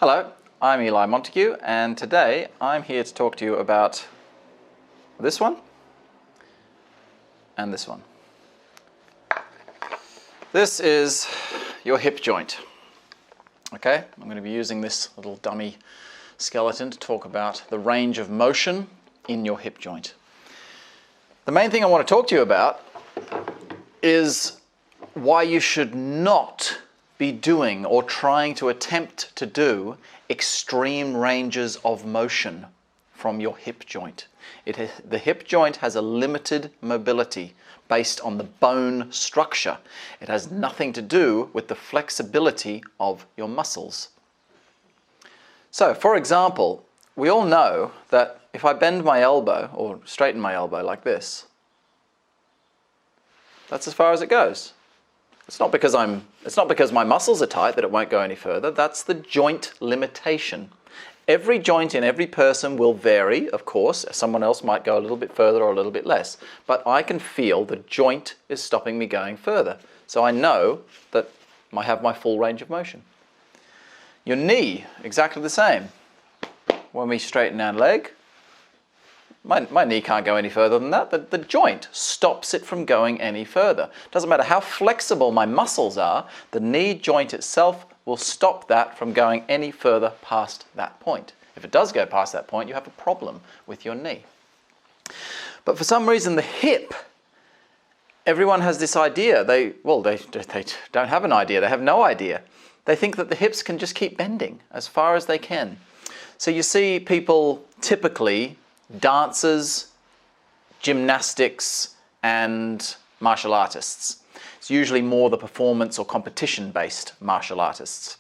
Hello, I'm Eli Montague, and today I'm here to talk to you about this one and this one. This is your hip joint. Okay, I'm going to be using this little dummy skeleton to talk about the range of motion in your hip joint. The main thing I want to talk to you about is why you should not be doing or trying to attempt to do extreme ranges of motion from your hip joint. The hip joint has a limited mobility based on the bone structure. It has nothing to do with the flexibility of your muscles. So, for example, we all know that if I bend my elbow or straighten my elbow like this, that's as far as it goes. It's not because my muscles are tight that it won't go any further. That's the joint limitation. Every joint in every person will vary, of course. Someone else might go a little bit further or a little bit less. But I can feel the joint is stopping me going further. So I know that I have my full range of motion. Your knee, exactly the same. When we straighten our leg, my knee can't go any further than that. The joint stops it from going any further. Doesn't matter how flexible my muscles are, the knee joint itself will stop that from going any further past that point. If it does go past that point, you have a problem with your knee. But for some reason, the hip, everyone has this idea. They don't have an idea. They have no idea. They think that the hips can just keep bending as far as they can. So you see people typically, dancers, gymnastics, and martial artists. It's usually more the performance or competition-based martial artists.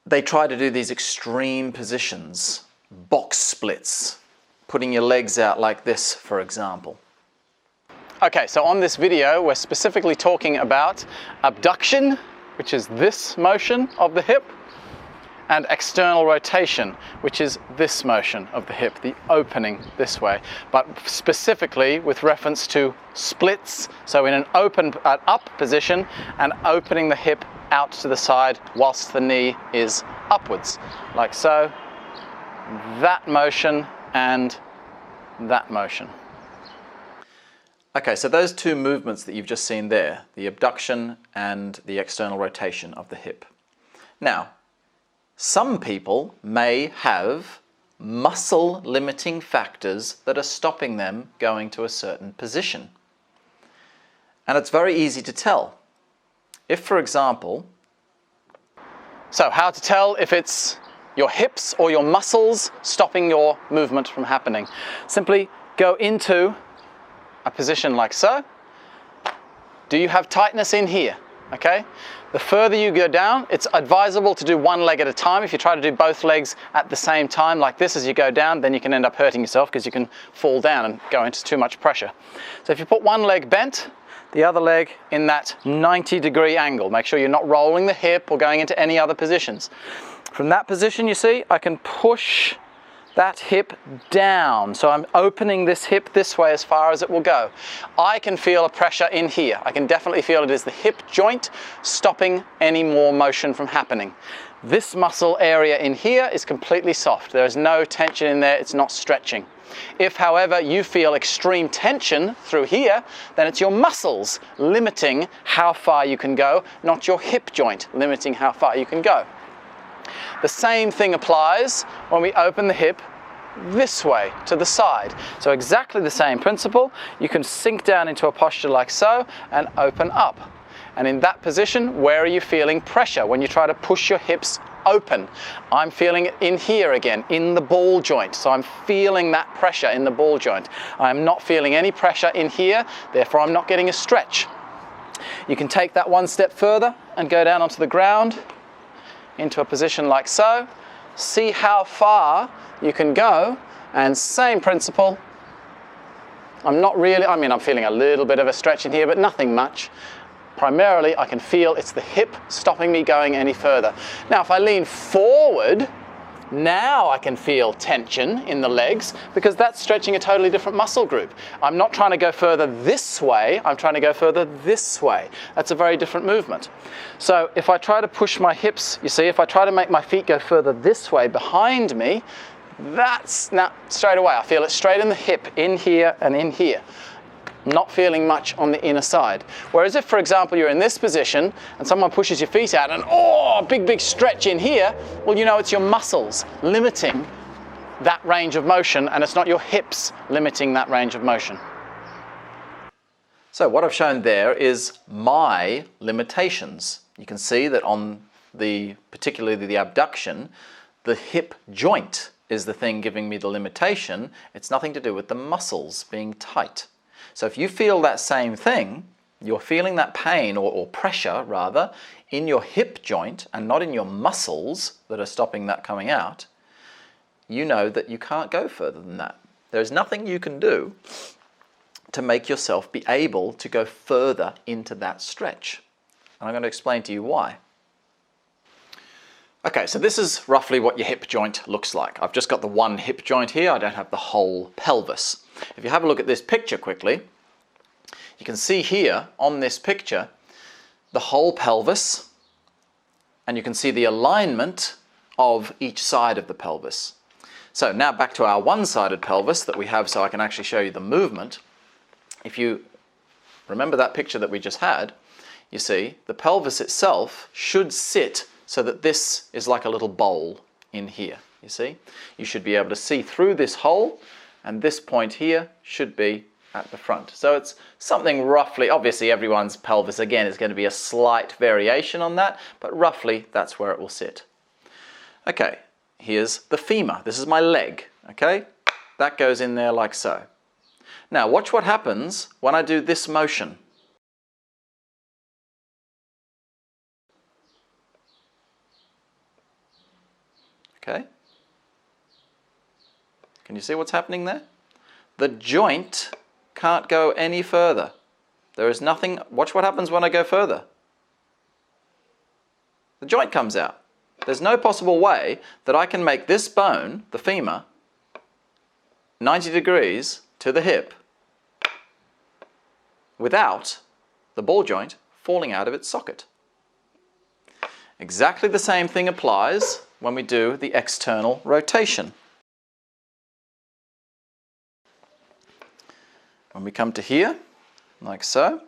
They try to do these extreme positions, box splits, putting your legs out like this, for example. Okay, so on this video, we're specifically talking about abduction, which is this motion of the hip, and external rotation, which is this motion of the hip, the opening this way, but specifically with reference to splits, so in an up position and opening the hip out to the side whilst the knee is upwards, like so, that motion and that motion. Okay, so those two movements that you've just seen there, the abduction and the external rotation of the hip. Now, some people may have muscle limiting factors that are stopping them going to a certain position. And it's very easy to tell. If, for example, so how to tell if it's your hips or your muscles stopping your movement from happening? Simply go into a position like so. Do you have tightness in here? Okay? The further you go down, it's advisable to do one leg at a time. If you try to do both legs at the same time like this as you go down, then you can end up hurting yourself because you can fall down and go into too much pressure. So if you put one leg bent, the other leg in that 90-degree angle. Make sure you're not rolling the hip or going into any other positions. From that position, you see, I can push that hip down. So I'm opening this hip this way as far as it will go. I can feel a pressure in here. I can definitely feel it is the hip joint stopping any more motion from happening. This muscle area in here is completely soft. There is no tension in there. It's not stretching. If, however, you feel extreme tension through here, then it's your muscles limiting how far you can go, not your hip joint limiting how far you can go. The same thing applies when we open the hip this way to the side. So exactly the same principle. You can sink down into a posture like so and open up. And in that position, where are you feeling pressure when you try to push your hips open? I'm feeling it in here again, in the ball joint. So I'm feeling that pressure in the ball joint. I'm not feeling any pressure in here, therefore I'm not getting a stretch. You can take that one step further and go down onto the ground into a position like so. See how far you can go, and same principle. I'm feeling a little bit of a stretch in here, but nothing much. Primarily, I can feel it's the hip stopping me going any further. Now, if I lean forward Now I can feel tension in the legs because that's stretching a totally different muscle group. I'm not trying to go further this way, I'm trying to go further this way. That's a very different movement. So if I try to push my hips, you see, if I try to make my feet go further this way behind me, that's now straight away. I feel it straight in the hip, in here and in here. Not feeling much on the inner side. Whereas if, for example, you're in this position and someone pushes your feet out and, oh, big stretch in here, well, you know it's your muscles limiting that range of motion, and it's not your hips limiting that range of motion. So what I've shown there is my limitations. You can see that on particularly the abduction, the hip joint is the thing giving me the limitation. It's nothing to do with the muscles being tight. So if you feel that same thing, you're feeling that pain or pressure rather in your hip joint and not in your muscles that are stopping that coming out, you know that you can't go further than that. There's nothing you can do to make yourself be able to go further into that stretch. And I'm going to explain to you why. Okay, so this is roughly what your hip joint looks like. I've just got the one hip joint here, I don't have the whole pelvis. If you have a look at this picture quickly, you can see here on this picture the whole pelvis, and you can see the alignment of each side of the pelvis. So now back to our one-sided pelvis that we have, so I can actually show you the movement. If you remember that picture that we just had, you see the pelvis itself should sit so that this is like a little bowl in here, you see? You should be able to see through this hole, and this point here should be at the front. So it's something roughly, obviously everyone's pelvis again is going to be a slight variation on that, but roughly that's where it will sit. Okay, here's the femur. This is my leg, okay? That goes in there like so. Now watch what happens when I do this motion. Okay? Can you see what's happening there? The joint can't go any further. There is nothing. Watch what happens when I go further. The joint comes out. There's no possible way that I can make this bone, the femur, 90 degrees to the hip without the ball joint falling out of its socket. Exactly the same thing applies when we do the external rotation. When we come to here, like so,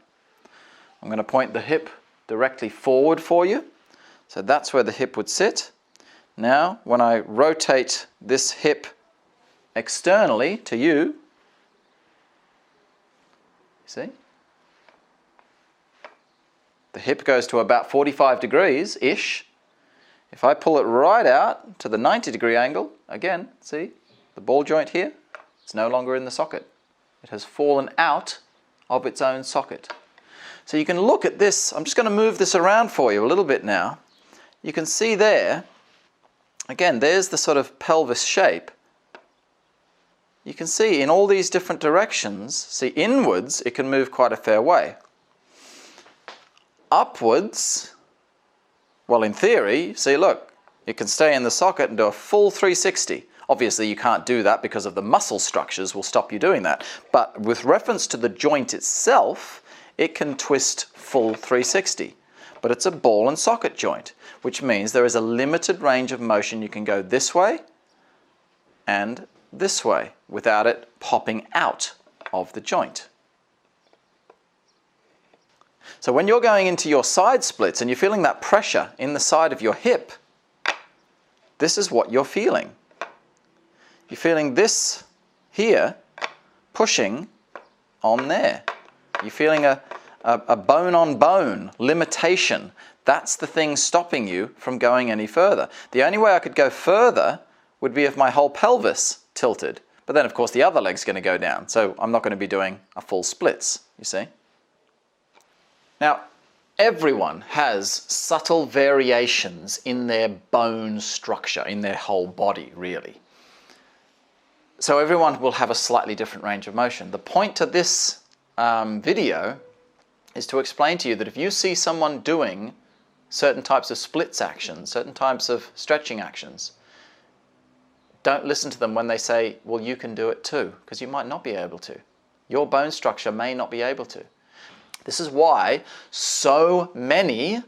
I'm going to point the hip directly forward for you. So that's where the hip would sit. Now, when I rotate this hip externally to you, see? The hip goes to about 45 degrees-ish. If I pull it right out to the 90-degree angle, again, see, the ball joint here, it's no longer in the socket. It has fallen out of its own socket. So you can look at this. I'm just going to move this around for you a little bit now. You can see there, again, there's the sort of pelvis shape. You can see in all these different directions, see inwards, it can move quite a fair way. Upwards, well, in theory, see, look, it can stay in the socket and do a full 360. Obviously, you can't do that because of the muscle structures will stop you doing that. But with reference to the joint itself, it can twist full 360. But it's a ball and socket joint, which means there is a limited range of motion. You can go this way and this way without it popping out of the joint. So when you're going into your side splits and you're feeling that pressure in the side of your hip, this is what you're feeling. You're feeling this here pushing on there. You're feeling a bone-on-bone limitation. That's the thing stopping you from going any further. The only way I could go further would be if my whole pelvis tilted. But then, of course, the other leg's going to go down. So I'm not going to be doing a full splits, you see. Now, everyone has subtle variations in their bone structure, in their whole body, really. So everyone will have a slightly different range of motion. The point to this video is to explain to you that if you see someone doing certain types of splits actions, certain types of stretching actions, don't listen to them when they say, well, you can do it too, because you might not be able to. Your bone structure may not be able to. This is why so many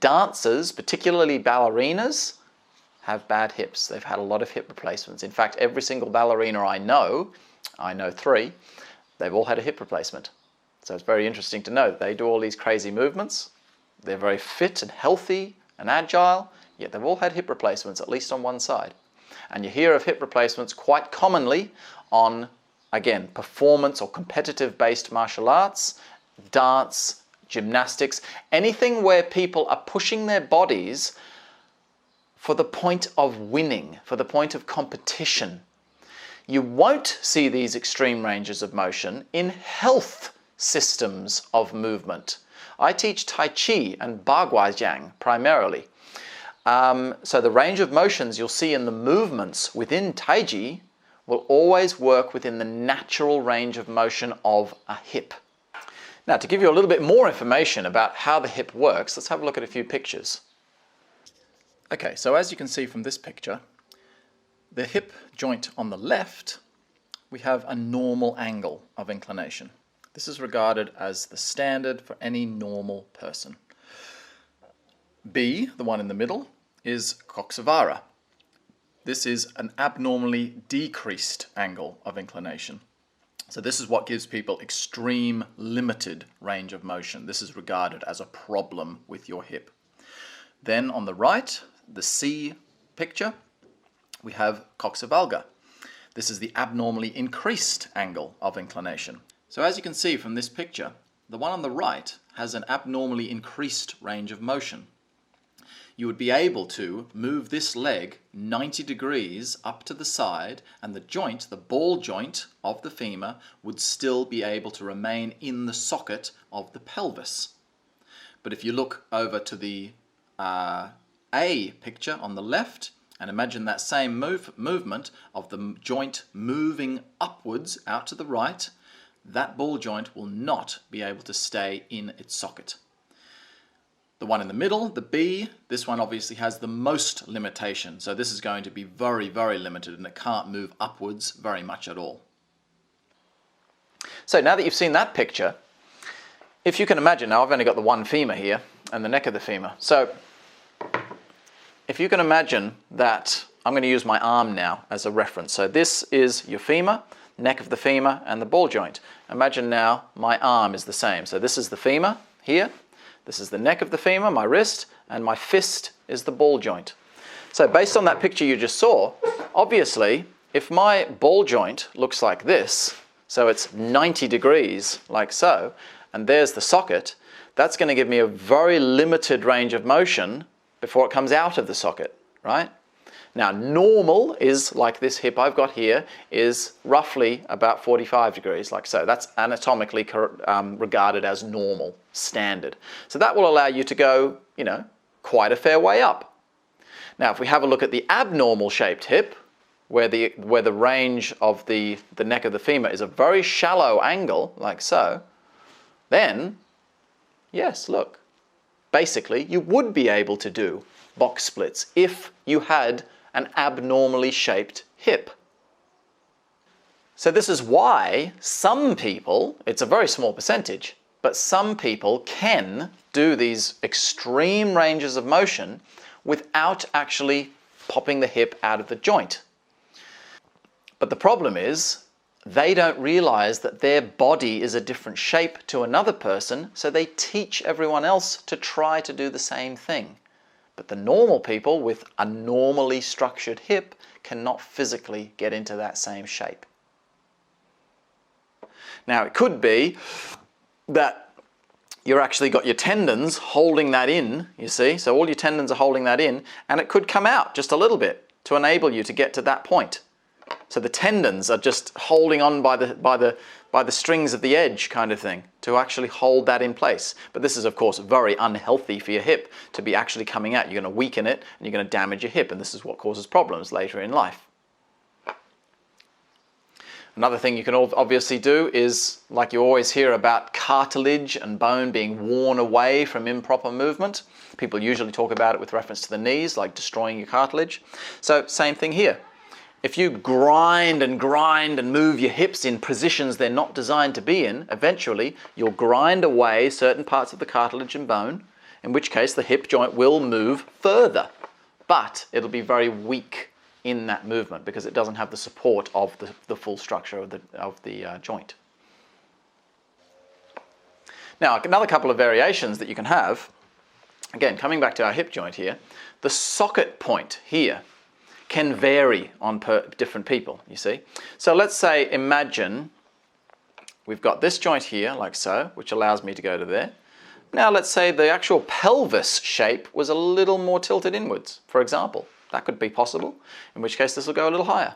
dancers, particularly ballerinas, have bad hips. They've had a lot of hip replacements. In fact, every single ballerina I know 3, they've all had a hip replacement. So it's very interesting to know that they do all these crazy movements. They're very fit and healthy and agile, yet they've all had hip replacements, at least on one side. And you hear of hip replacements quite commonly on, again, performance or competitive-based martial arts, dance, gymnastics, anything where people are pushing their bodies for the point of winning, for the point of competition. You won't see these extreme ranges of motion in health systems of movement. I teach Tai Chi and Baguazhang primarily. So the range of motions you'll see in the movements within Tai Chi will always work within the natural range of motion of a hip. Now, to give you a little bit more information about how the hip works, let's have a look at a few pictures. Okay, so as you can see from this picture, the hip joint on the left, we have a normal angle of inclination. This is regarded as the standard for any normal person. B, the one in the middle, is coxavara. This is an abnormally decreased angle of inclination. So this is what gives people extreme limited range of motion. This is regarded as a problem with your hip. Then on the right, the C picture, we have coxavalga. This is the abnormally increased angle of inclination. So as you can see from this picture, the one on the right has an abnormally increased range of motion. You would be able to move this leg 90 degrees up to the side, and the joint, the ball joint of the femur, would still be able to remain in the socket of the pelvis. But if you look over to the A picture on the left, and imagine that same movement of the joint moving upwards out to the right, that ball joint will not be able to stay in its socket. The one in the middle, the B, this one obviously has the most limitation. So this is going to be very, very limited, and it can't move upwards very much at all. So now that you've seen that picture, if you can imagine, now I've only got the one femur here and the neck of the femur. So if you can imagine that, I'm going to use my arm now as a reference. So this is your femur, neck of the femur, and the ball joint. Imagine now my arm is the same. So this is the femur here. This is the neck of the femur, my wrist, and my fist is the ball joint. So based on that picture you just saw, obviously, if my ball joint looks like this, so it's 90 degrees, like so, and there's the socket, that's going to give me a very limited range of motion before it comes out of the socket, right? Now, normal is, like this hip I've got here, is roughly about 45 degrees, like so. That's anatomically regarded as normal, standard. So that will allow you to go, quite a fair way up. Now, if we have a look at the abnormal shaped hip, where the range of the neck of the femur is a very shallow angle, like so, then, yes, look, basically you would be able to do box splits if you had an abnormally shaped hip. So this is why some people, it's a very small percentage, but some people can do these extreme ranges of motion without actually popping the hip out of the joint. But the problem is, they don't realize that their body is a different shape to another person, so they teach everyone else to try to do the same thing. But the normal people with a normally structured hip cannot physically get into that same shape. Now, it could be that you've actually got your tendons holding that in, you see, so all your tendons are holding that in, and it could come out just a little bit to enable you to get to that point. So the tendons are just holding on by the strings of the edge kind of thing to actually hold that in place. But this is, of course, very unhealthy for your hip to be actually coming out. You're going to weaken it and you're going to damage your hip, and this is what causes problems later in life. Another thing you can obviously do is, like you always hear about cartilage and bone being worn away from improper movement. People usually talk about it with reference to the knees, like destroying your cartilage. So same thing here. if you grind and grind and move your hips in positions they're not designed to be in, eventually you'll grind away certain parts of the cartilage and bone, in which case the hip joint will move further. But it'll be very weak in that movement because it doesn't have the support of the full structure of the joint. Now, another couple of variations that you can have, again, coming back to our hip joint here, the socket point here can vary on different people, you see. So let's say, imagine we've got this joint here, like so, which allows me to go to there. Now let's say the actual pelvis shape was a little more tilted inwards, for example. That could be possible, in which case this will go a little higher.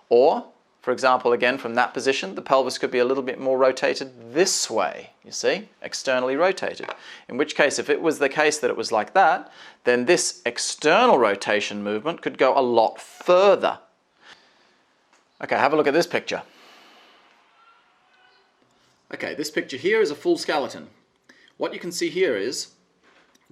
Or, for example, again from that position, the pelvis could be a little bit more rotated this way, you see, externally rotated. In which case, if it was the case that it was like that, then this external rotation movement could go a lot further. Okay, have a look at this picture. Okay, this picture here is a full skeleton. What you can see here is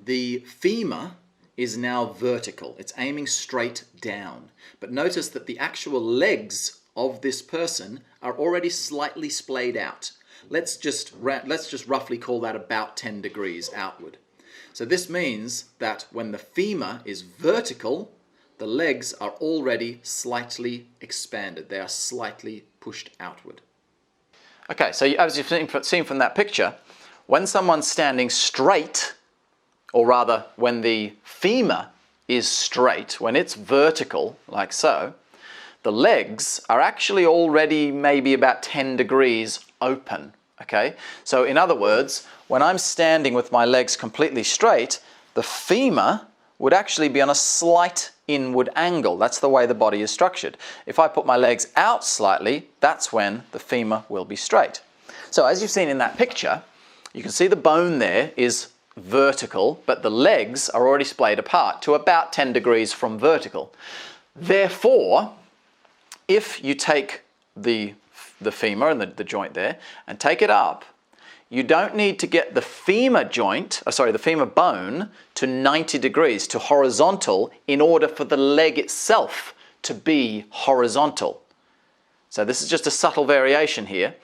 the femur is now vertical. It's aiming straight down. But notice that the actual legs of this person are already slightly splayed out. Let's just roughly call that about 10 degrees outward. So this means that when the femur is vertical, the legs are already slightly expanded. They are slightly pushed outward. Okay, so as you've seen from that picture, when someone's standing straight, or rather when the femur is straight, when it's vertical, like so, the legs are actually already maybe about 10 degrees open, okay? So in other words, when I'm standing with my legs completely straight, the femur would actually be on a slight inward angle. That's the way the body is structured. If I put my legs out slightly, that's when the femur will be straight. So as you've seen in that picture, you can see the bone there is vertical, but the legs are already splayed apart to about 10 degrees from vertical. Therefore, if you take the femur and the joint there and take it up, you don't need to get the femur the femur bone to 90 degrees, to horizontal, in order for the leg itself to be horizontal. So this is just a subtle variation here.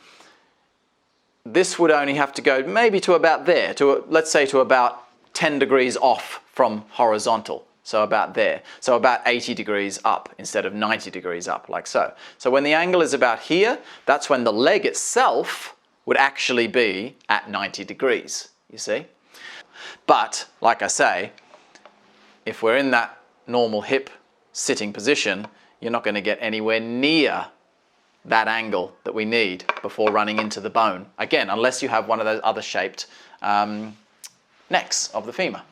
This would only have to go maybe to about there, let's say to about 10 degrees off from horizontal. So about there. So about 80 degrees up instead of 90 degrees up, like so. So when the angle is about here, that's when the leg itself would actually be at 90 degrees, you see. But, like I say, if we're in that normal hip sitting position, you're not going to get anywhere near that angle that we need before running into the bone. Again, unless you have one of those other shaped necks of the femur.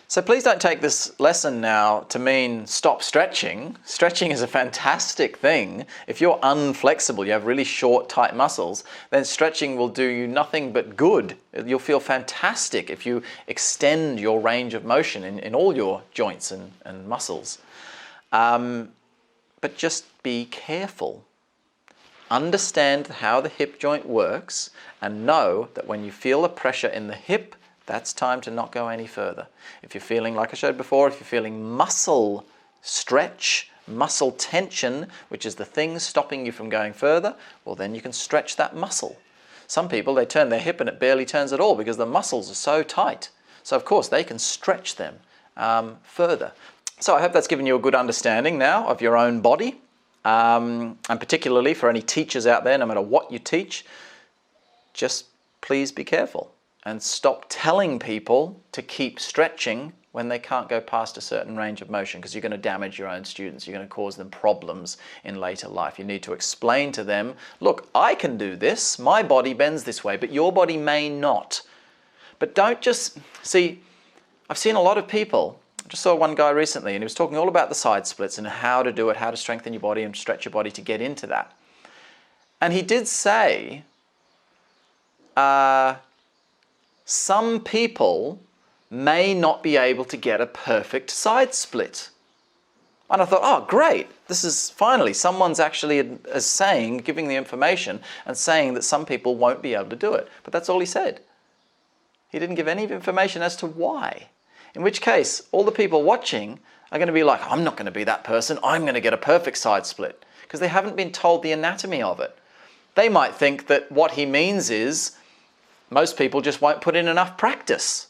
So please don't take this lesson now to mean stop stretching. Stretching is a fantastic thing. If you're unflexible, you have really short, tight muscles, then stretching will do you nothing but good. You'll feel fantastic if you extend your range of motion in all your joints and muscles. But just be careful. Understand how the hip joint works and know that when you feel the pressure in the hip, that's time to not go any further. If you're feeling, like I showed before, if you're feeling muscle stretch, muscle tension, which is the thing stopping you from going further, well then you can stretch that muscle. Some people, they turn their hip and it barely turns at all because the muscles are so tight. So of course they can stretch them further. So I hope that's given you a good understanding now of your own body, and particularly for any teachers out there, no matter what you teach, just please be careful. And stop telling people to keep stretching when they can't go past a certain range of motion, because you're going to damage your own students. You're going to cause them problems in later life. You need to explain to them, look, I can do this, my body bends this way, but your body may not. But don't just, see, I've seen a lot of people, I just saw one guy recently and he was talking all about the side splits and how to do it, how to strengthen your body and stretch your body to get into that. And he did say, some people may not be able to get a perfect side split. And I thought, oh, great. This is finally someone's actually saying, giving the information and saying that some people won't be able to do it. But that's all he said. He didn't give any information as to why. In which case, all the people watching are going to be like, I'm not going to be that person, I'm going to get a perfect side split, because they haven't been told the anatomy of it. They might think that what he means is most people just won't put in enough practice.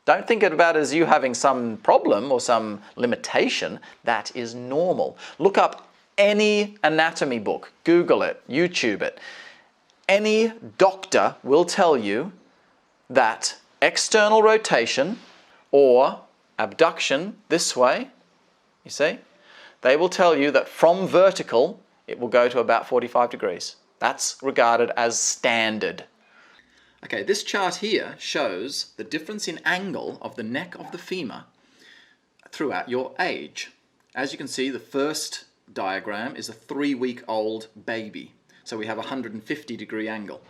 Don't think about it as you having some problem or some limitation. That is normal. Look up any anatomy book, Google it, YouTube it. Any doctor will tell you that external rotation or abduction this way, you see, they will tell you that from vertical it will go to about 45 degrees. That's regarded as standard. Okay, this chart here shows the difference in angle of the neck of the femur throughout your age. As you can see, the first diagram is a 3-week-old baby. So we have a 150-degree angle.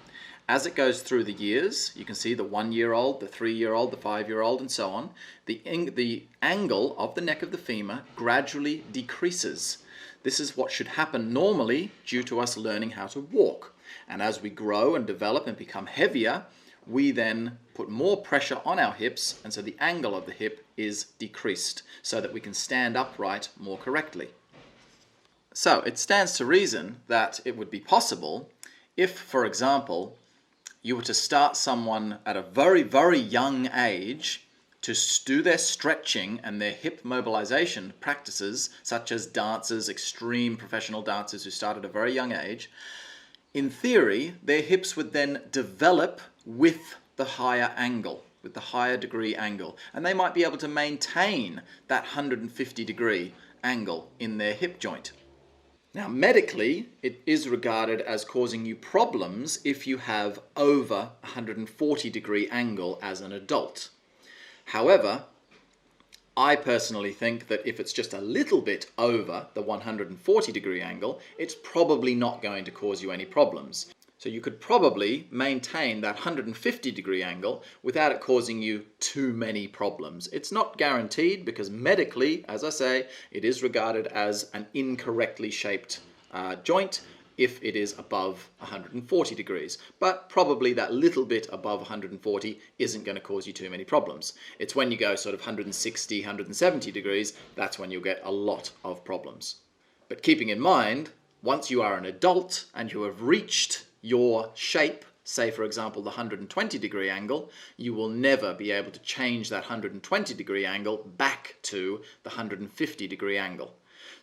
As it goes through the years, you can see the 1-year-old, the 3-year-old, the 5-year-old, and so on. The angle of the neck of the femur gradually decreases. This is what should happen normally due to us learning how to walk. And as we grow and develop and become heavier, we then put more pressure on our hips, and so the angle of the hip is decreased so that we can stand upright more correctly. So it stands to reason that it would be possible if, for example, you were to start someone at a very, very young age to do their stretching and their hip mobilization practices, such as dancers, extreme professional dancers who start at a very young age. In theory, their hips would then develop with the higher angle, with the higher degree angle, and they might be able to maintain that 150-degree angle in their hip joint. Now, medically, it is regarded as causing you problems if you have over 140-degree angle as an adult. However, I personally think that if it's just a little bit over the 140-degree angle, it's probably not going to cause you any problems. So you could probably maintain that 150-degree angle without it causing you too many problems. It's not guaranteed because medically, as I say, it is regarded as an incorrectly shaped joint if it is above 140 degrees. But probably that little bit above 140 isn't going to cause you too many problems. It's when you go sort of 160, 170 degrees, that's when you'll get a lot of problems. But keeping in mind, once you are an adult and you have reached your shape, say for example the 120-degree angle, you will never be able to change that 120-degree angle back to the 150-degree angle.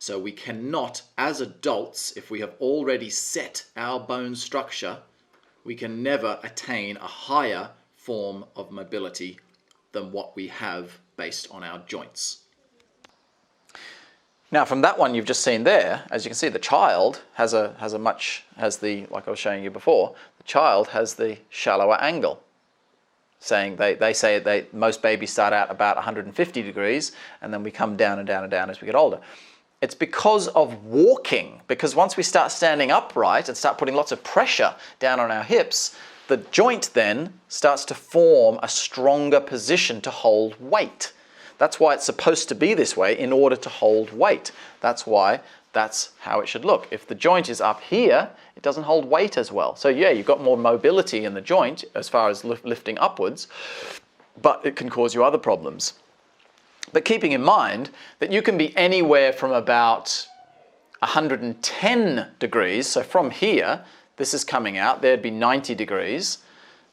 So we cannot, as adults, if we have already set our bone structure, we can never attain a higher form of mobility than what we have based on our joints. Now, from that one you've just seen there, as you can see, the child has like I was showing you before, the child has the shallower angle. Saying they say most babies start out about 150 degrees, and then we come down and down and down as we get older. It's because of walking, because once we start standing upright and start putting lots of pressure down on our hips, the joint then starts to form a stronger position to hold weight. That's why it's supposed to be this way, in order to hold weight. That's why that's how it should look. If the joint is up here, it doesn't hold weight as well. So yeah, you've got more mobility in the joint as far as lifting upwards, but it can cause you other problems. But keeping in mind that you can be anywhere from about 110 degrees, so from here, this is coming out, there'd be 90 degrees.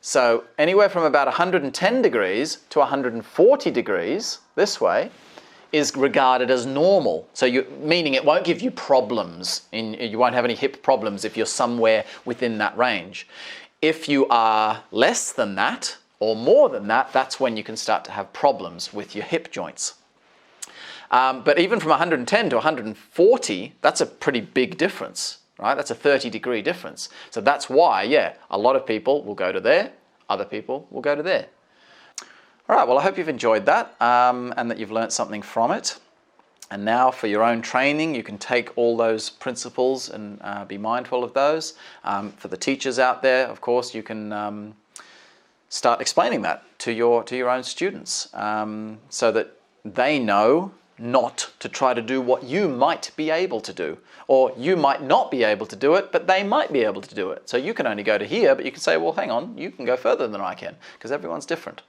So anywhere from about 110 degrees to 140 degrees, this way, is regarded as normal. So meaning it won't give you problems, you won't have any hip problems if you're somewhere within that range. If you are less than that, or more than that, that's when you can start to have problems with your hip joints. But even from 110 to 140, that's a pretty big difference, right? That's a 30-degree difference. So that's why, yeah, a lot of people will go to there, other people will go to there. All right, well, I hope you've enjoyed that and that you've learnt something from it. And now for your own training, you can take all those principles and be mindful of those. For the teachers out there, of course, you can start explaining that to your own students so that they know not to try to do what you might be able to do, or you might not be able to do it, but they might be able to do it. So you can only go to here, but you can say, well, hang on, you can go further than I can, because everyone's different.